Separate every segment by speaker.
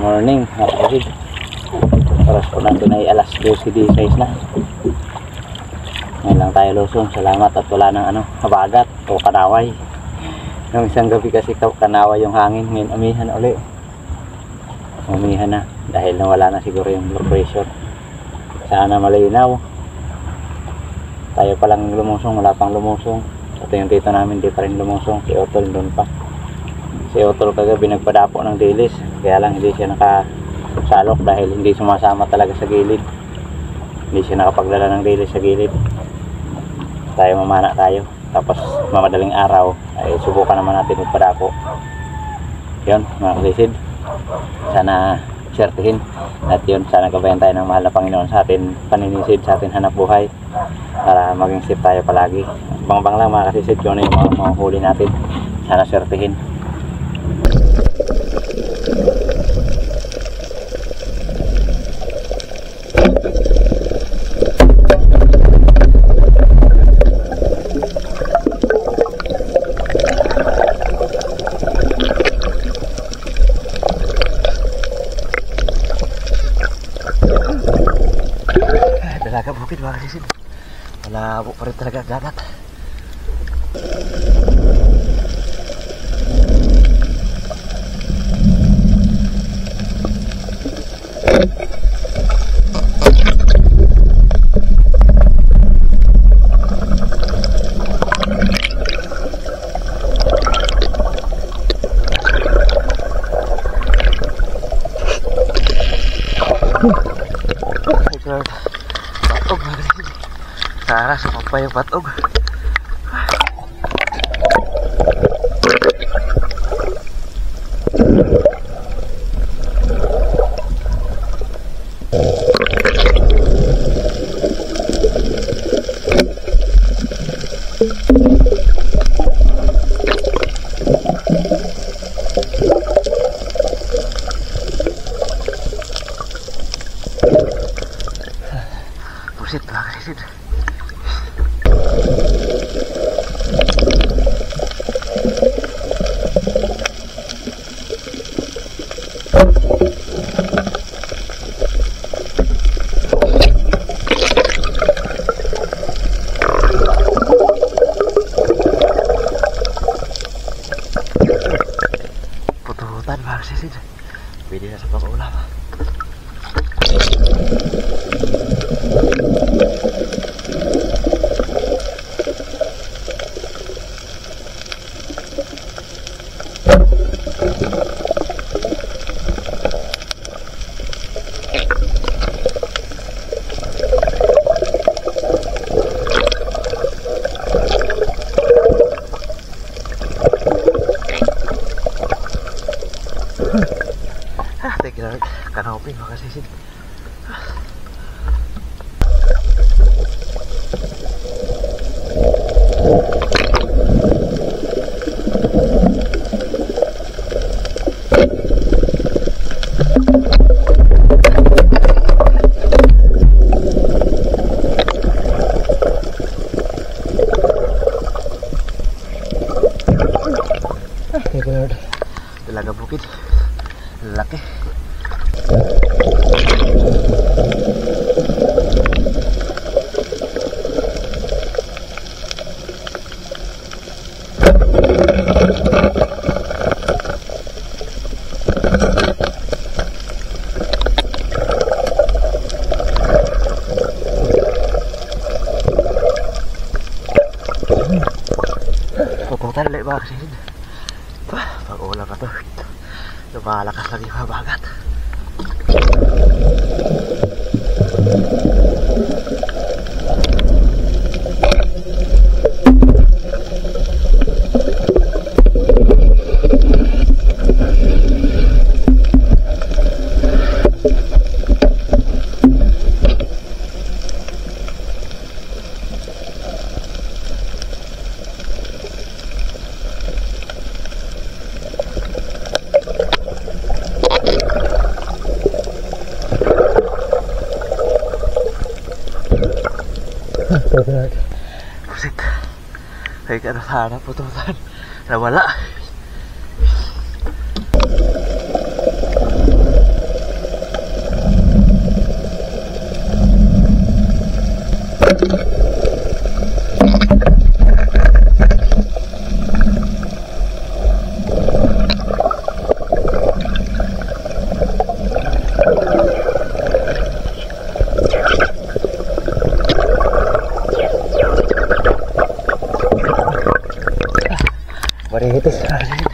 Speaker 1: morning mga kapatid. Oras po natin ay alas 12:16 na. Ngayon lang tayo lusong. Salamat at wala ng habagat o kanaway. Yung isang gabi kasi kanaway yung hangin. Ngayon amihan uli. Umihan na dahil nawala na siguro yung blood pressure. Sana malinaw. Tayo palang lumusong, wala pang lumusong. Ito yung tito namin, di pa rin lumusong. Si Otol doon pa. Si Otol kagabi nagpadapo ng dilis, kaya lang hindi siya nakasalok dahil hindi sumasama talaga sa gilid. Hindi siya nakapaglala ng dilis sa gilid. Tayo mamana tayo. Tapos mamadaling araw ay subukan naman natin magpadapo. Yun mga kasisid, sana swertihin. At yun, sana gabayan tayo ng mahal na Panginoon sa atin paninisid, sa atin hanap buhay, para maging safe tayo palagi. Bang lang mga kasisid, yun yung mga huli natin. Sana swertihin. Dalaga bukid mga kasisid, malabo pa rin talaga ang dagat. Patog mga kasisid, Sara sumapay yung patog. Buset mga kasisid. Pututan mga kasisid, pwede na sa pag-ulam. Thank you Lord, kanopin mga kasisid. Thank you Lord, Dalaga bukid, laki. Pukutan ulit mga kasisid. Pag-ulam na to, lumalakas lagi yung habagat. Buset, kayak ada sana putusan, nawala. mga kasisid.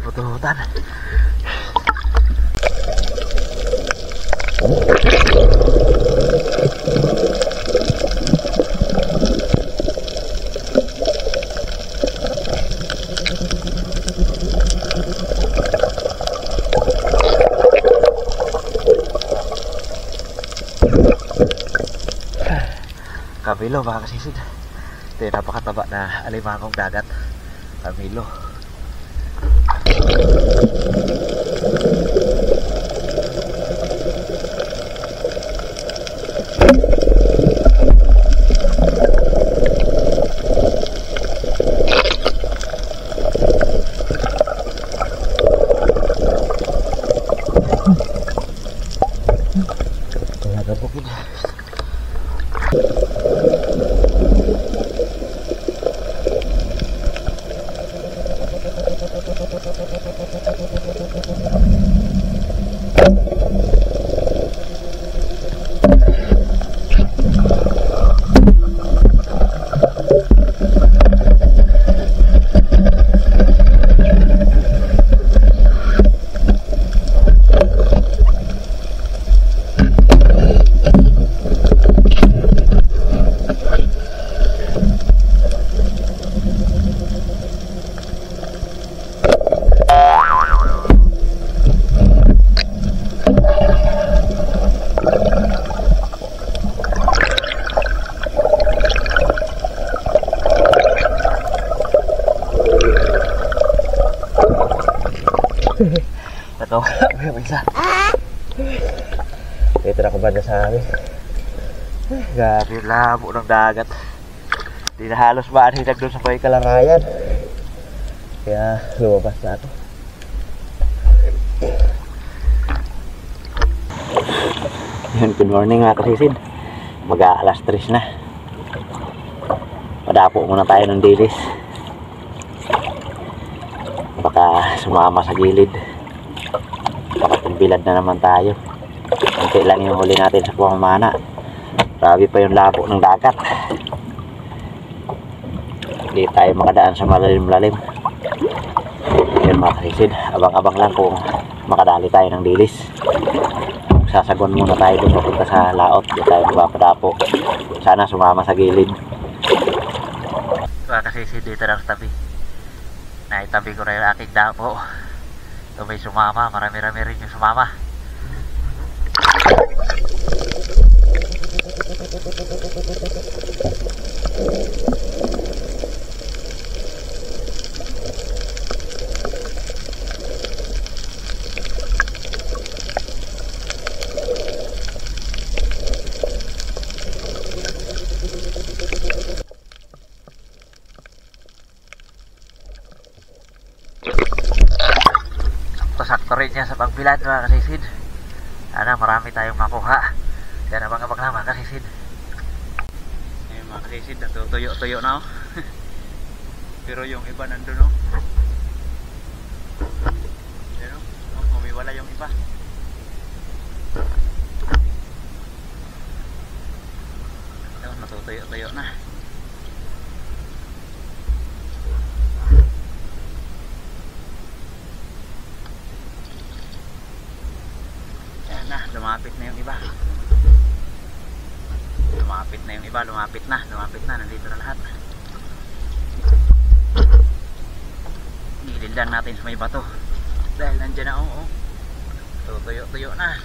Speaker 1: Bututan. Kamilo mga kasisid. Ito yung napakataba na alimangong dagat. Kamilo. Nagabukid. Ito, may isa. Dito na kabanda sa amin. Grabe yung labo ng dagat. Di na halos maanhinag doon sa may kalarayan. Kaya lumabas na ito. Yun, good morning mga kasisid. Mag-aalas 3 na. Padapo muna tayo ng dilis. Baka sumama sa gilid. Baka tumbilad na naman tayo. Kunti lang yung huli natin sa pamamana. Grabe pa yung labo ng dagat. Hindi tayo makadaan sa malalim-lalim. Yun mga kasisid, abang-abang lang kung makadali tayo ng dilis. Sasagon muna tayo doon papunta sa laot. Hindi tayo magpapadapo. Sana sumama sa gilid. Mga kasisid, dito lang sa tabi. Naitabi ko na yung aking dapo. Ito may sumama, marami-rami rin yung sumama. Sakto rin niya sa pagbilad mga kasisid. Sana marami tayong makuha. Kaya abang-abang lang mga kasisid. Ayun mga kasisid, natutuyo-tuyo na oh. Pero yung iba nandun oh. Ayun oh, umiwala yung iba. Ayun, natutuyo-tuyo na. Lumapit na yung iba. Lumapit na yung iba, lumapit na, nandito na lahat. Gilid lang natin sa may bato. Dahil nandyan na oh. Tuyo-tuyo na.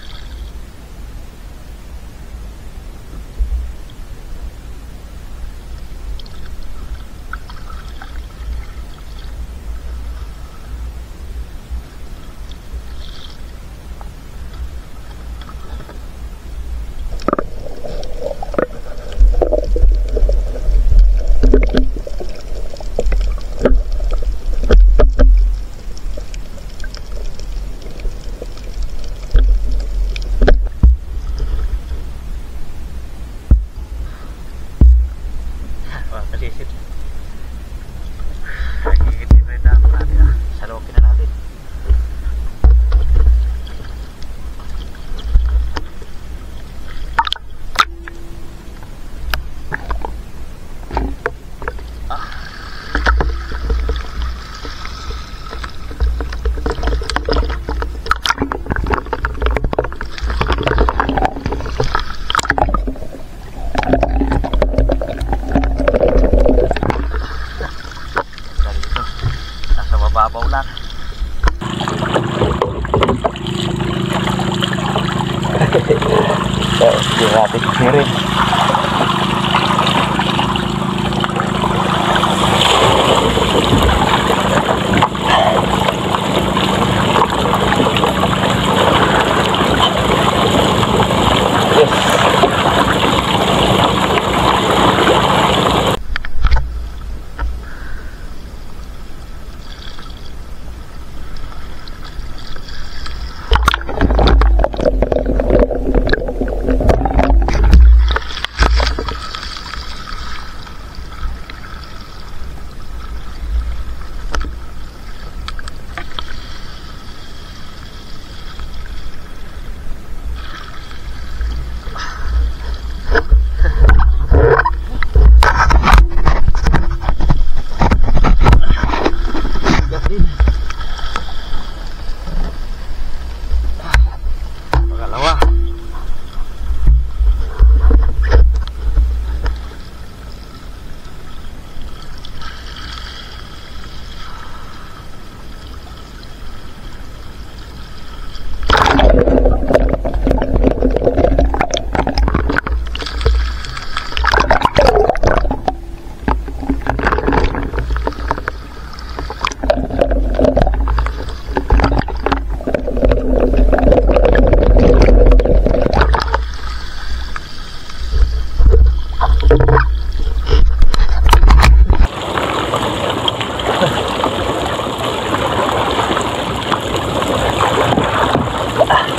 Speaker 1: So, hindi natin isirin.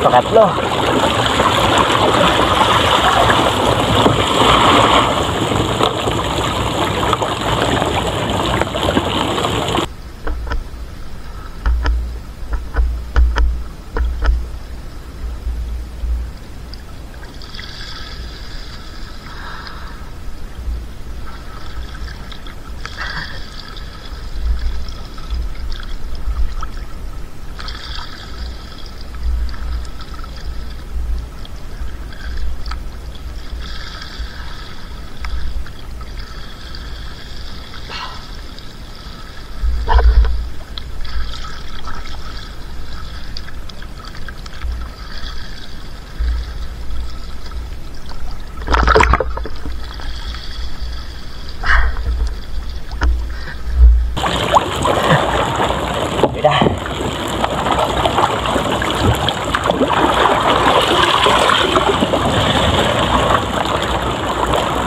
Speaker 1: Pangatlo.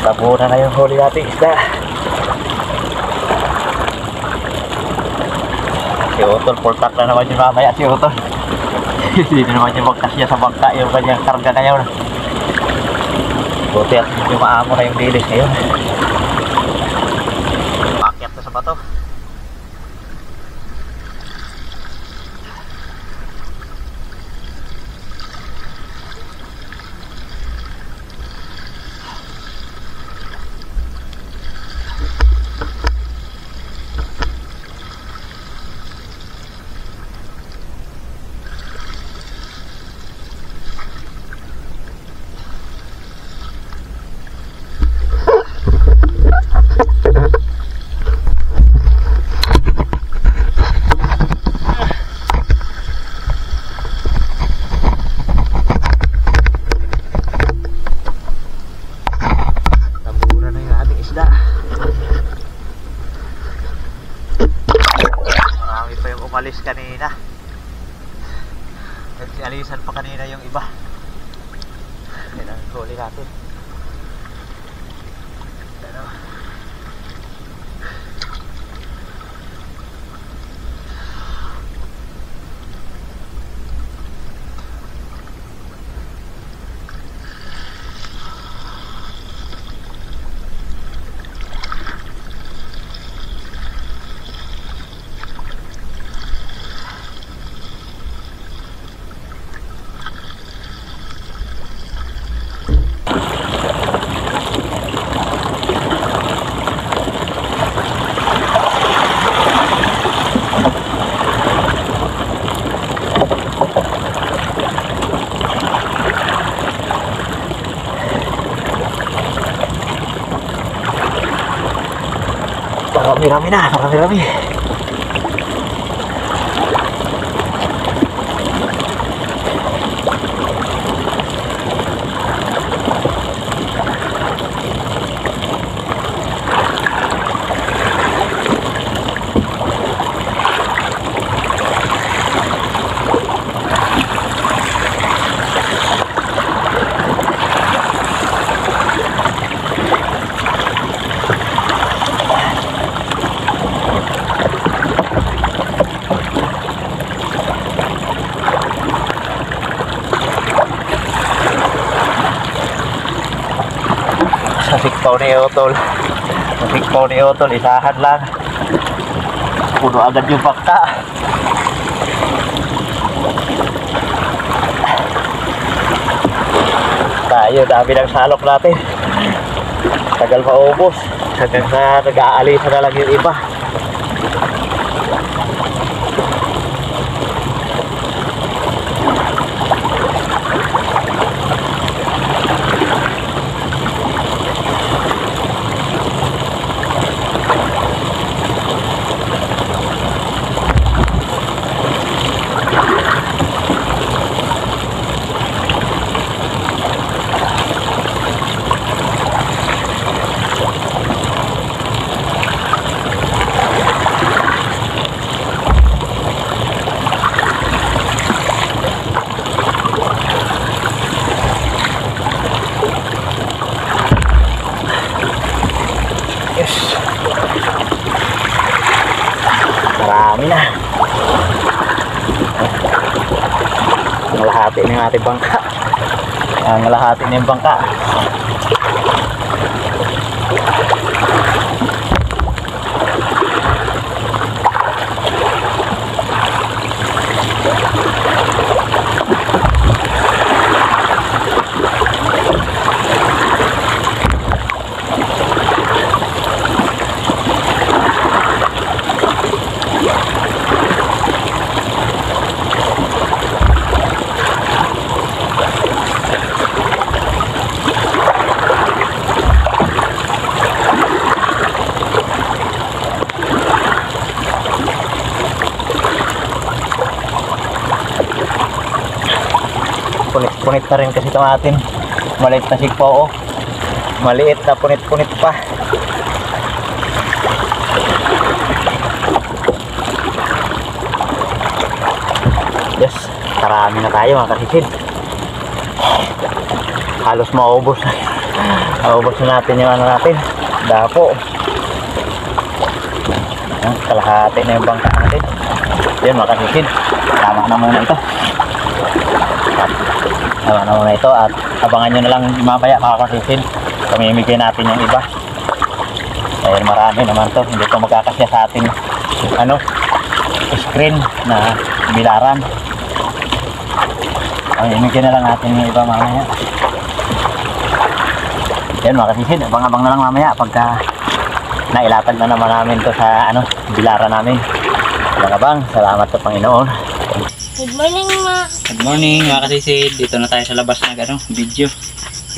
Speaker 1: Tabunan na yung huli natin isda. Si Utol, full pack na naman yung mamaya si Utol. Hindi na naman yung magkasya sa bangka yung kanyang karga ngayon. Buti at yung maamo na yung bilis ngayon. Paakyat na sa bato. Umalis kanina. Nag-alisan pa kanina yung iba. Yan ang huli natin. Ano? Marami-rami na, marami-rami. Sikpaw ni Utol. Sikpaw ni Utol, isahan lang. Puno agad yung bangka. Tayo, dami ng salok natin. Tagal maubos. Hanggang sa nag-aalisa na lang yung iba. Marami na. Ang lahati ng ating bangka. Ang lahati ng bangka. Punit-punit na rin kasi ito natin. Maliit na sigpo, oh. Maliit na punit-punit pa. Yes, karami na tayo mga kasisid. Halos maubos. Maubos na natin yung ano natin. Dapo. Kalahati na yung bangka natin. Yan mga kasisid. Tama na muna ito. Tama na muna ito at abangan nyo na lang mamaya mga kasisid. Pamimigay natin yung iba. Dahil marami naman to. Hindi ito magkakasya sa ating ano, screen na bilaran. Pamimigay na lang natin yung iba mamaya. Yan mga kasisid. Abang-abang na lang mamaya pagka nailatag na naman namin to sa ano, bilaran namin. Abang-abang. Salamat sa Panginoon.
Speaker 2: Good morning, ma.
Speaker 1: Good morning mga kasisid. Dito na tayo sa labas na ano, video.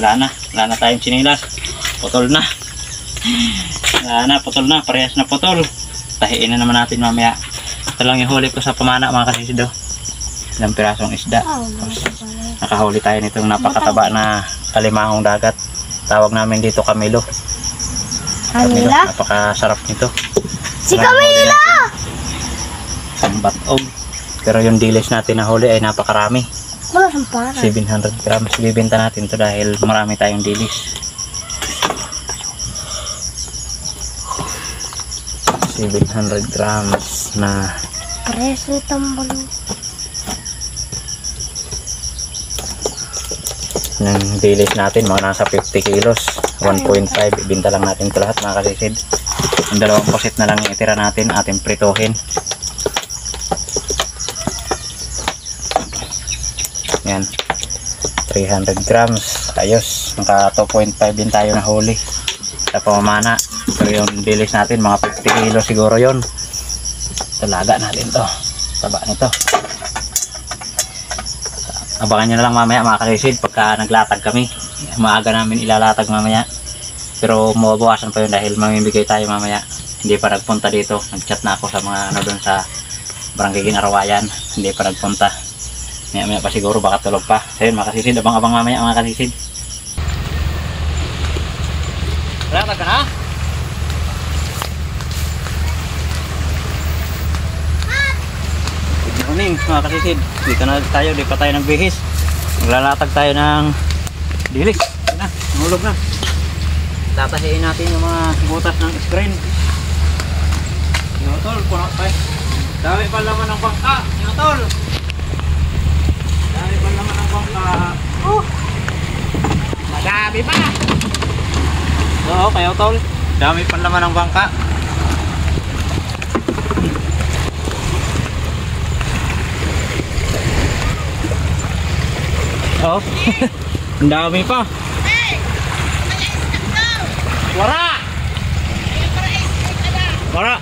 Speaker 1: Wala na tayong sinilas. Putol na. Wala na, putol na. Parehas na putol. Tahiin na naman natin mamaya. Ito lang yung huli ko sa pamana mga kasisid. Ilang pirasong isda. Nakahuli tayo nitong napakataba na kalimahong dagat. Tawag namin dito Camilo.
Speaker 2: Camila?
Speaker 1: Napakasarap nito.
Speaker 2: Si Camila!
Speaker 1: Isang batog. Pero yung dilis natin na huli ay napakarami.
Speaker 2: Wala siyang para.
Speaker 1: 700 grams. Bibenta natin to dahil marami tayong dilis. 700 grams na
Speaker 2: Preso tambol.
Speaker 1: ng dilis natin. Mga nasa 50 kilos. 1.5. Ibenta lang natin ito lahat mga kasisid. Yung dalawang posit na lang yung itira natin. Ating prituhin. Yan, 300 grams. Ayos, naka 2.5 din tayo na huli sa pamamana. Pero yung dilis natin mga 50 kilo siguro yon. Talaga natin to. Taba nito. Abangan nyo na lang mamaya mga kasisid pagka naglatag kami. Maaga namin ilalatag mamaya. Pero mababawasan pa yun dahil mamimigay tayo mamaya. Hindi pa nagpunta dito. Nag-chat na ako sa mga ano doon sa Barangay Ginarawayan. Hindi pa nagpunta. Maya pa siguro, baka tulog pa. So yun mga kasisid, abang-abang mamaya mga kasisid. Latag ka na? Good morning mga kasisid. Dito na tayo, di pa tayo nagbihis. Maglalatag tayo ng dilis. Yan na, nahulog na. Tatahiin natin yung mga butas ng screen. Sinutol, puno pa eh. Dami pa laman ng bangka. Sinutol. Dami pa naman ang bangka. Madami pa. So, oh, kayo tol. Dami pang laman ng bangka. Oh, ang dami pa. Wara! Wara!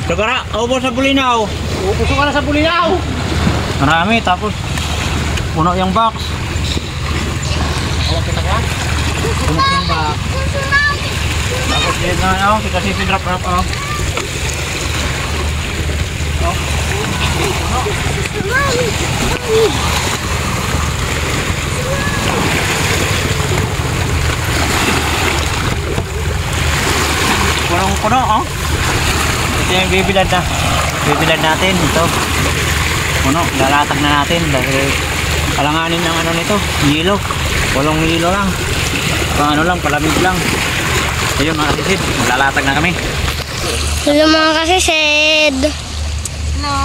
Speaker 1: Sagara, ubos sa bulinaw. Ubos ka na sa bulinaw. Marami, tapos puno yung box. Puno yung box. Tapos dito na, kasi drop oh. Oh. Punong-puno, oh. Ito yung bibilad na. Bibilad natin ito. Puno, lalatag na natin dahil kalanganin ng ano nito, hilo. Walong hilo lang. Pang ano lang, palamig lang. Ayun mga kasisid, lalatag na kami.
Speaker 2: Hello mga kasisid. Hello.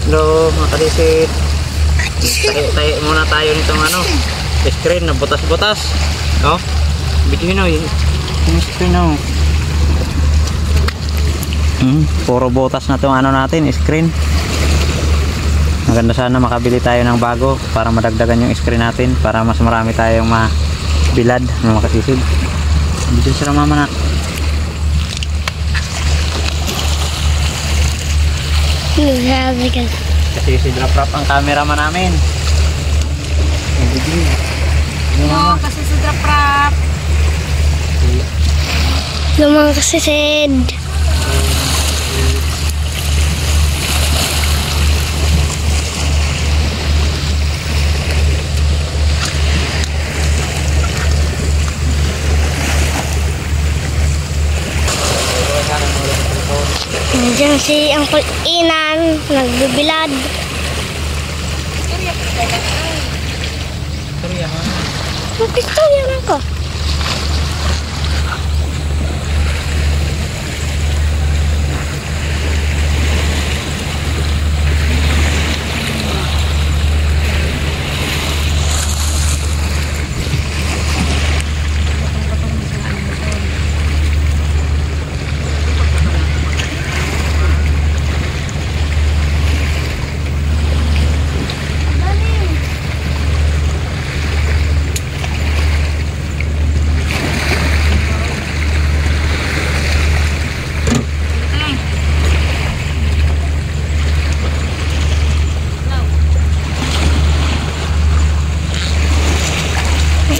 Speaker 1: Hello mga kasisid. Tayo muna tayo nitong ano, screen na butas-butas. Oh, bigyan nyo yun. Yung screen oh. Puro butas na itong ano natin, screen. Maganda sana makabili tayo ng bago para madagdagan yung screen natin, para mas marami tayong mabilad na makasisid. Dito sila mama na. Kasi si Drap ang cameraman namin.
Speaker 2: Oo, kasi si Drap. Hello mga kasisid. Nandiyan si Uncle Inan, nagbibilad. Mag-istorya na ko.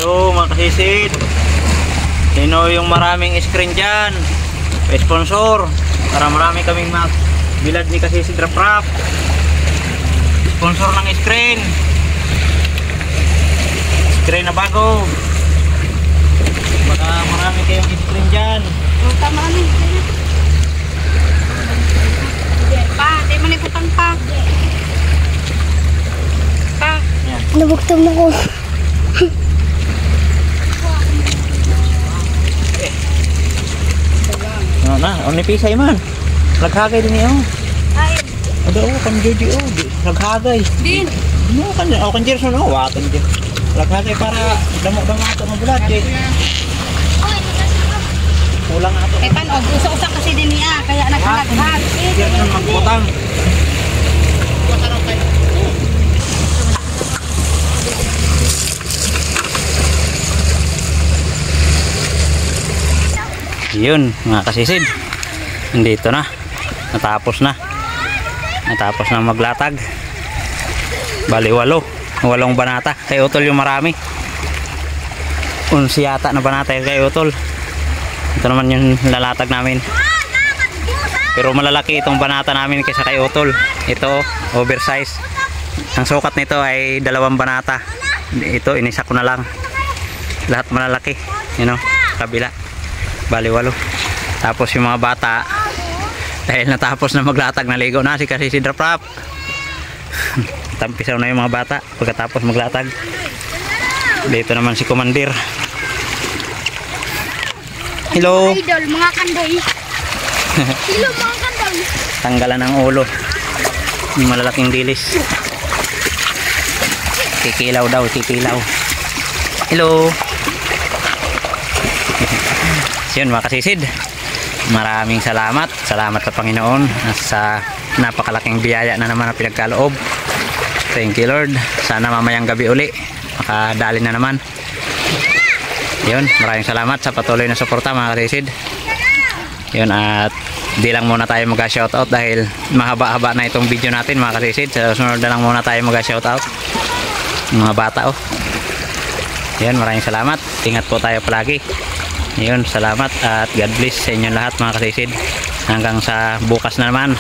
Speaker 1: Yo mga kasisid, sino yung maraming screen dyan, sponsor para marami kaming bilad ni Kasisid Rap. Sponsor ng screen na bago, baka marami kayong screen dyan.
Speaker 2: Tama na pa, di man ikutan pa. Nabuktam na ko.
Speaker 1: Na, pisay man. Laghagay din niyo.
Speaker 2: Ay.
Speaker 1: Ada kan Joji laghagay.
Speaker 2: Din.
Speaker 1: No kan kan Jerson watan din. Laghagay para damo-damo ato ng bulat eh. Kulang ato.
Speaker 2: Pan og usa-usa kasi din niya kaya naghaghag.
Speaker 1: Jerson magputang. Yun mga kasisid, dito na, natapos na maglatag. Bali walong banata kay Utol yung marami, 11 yata na banata kay Utol. Ito naman yung lalatag namin, pero malalaki itong banata namin kaysa kay Utol. Ito oversize, ang sukat nito ay 2 banata. Ito inisa ko na lang, lahat malalaki, kabila. Bali 8. Tapos yung mga bata, dahil natapos na maglatag, naligo na si Kasisid Rap. Tampisaw na yung mga bata pagkatapos maglatag. Dito naman si Commander. Hello.
Speaker 2: Idol, mga kandoy. Hello mga kandoy.
Speaker 1: Tanggalan ng ulo, yung malalaking dilis. Kikilaw daw, kikilaw. Hello. Yun mga kasisid, maraming salamat sa Panginoon sa napakalaking biyaya na naman na pinagkaloob. Thank you Lord. Sana mamayang gabi uli makadali na naman. Yun, maraming salamat sa patuloy na suporta mga kasisid. Yun, at di lang muna tayo mag-shoutout dahil mahaba-haba na itong video natin mga kasisid. Sa sunod na lang muna tayo mag-shoutout mga bata. Yun, maraming salamat. Ingat po tayo palagi. Yun, salamat at God bless sa inyo lahat mga kasisid. Hanggang sa bukas na naman.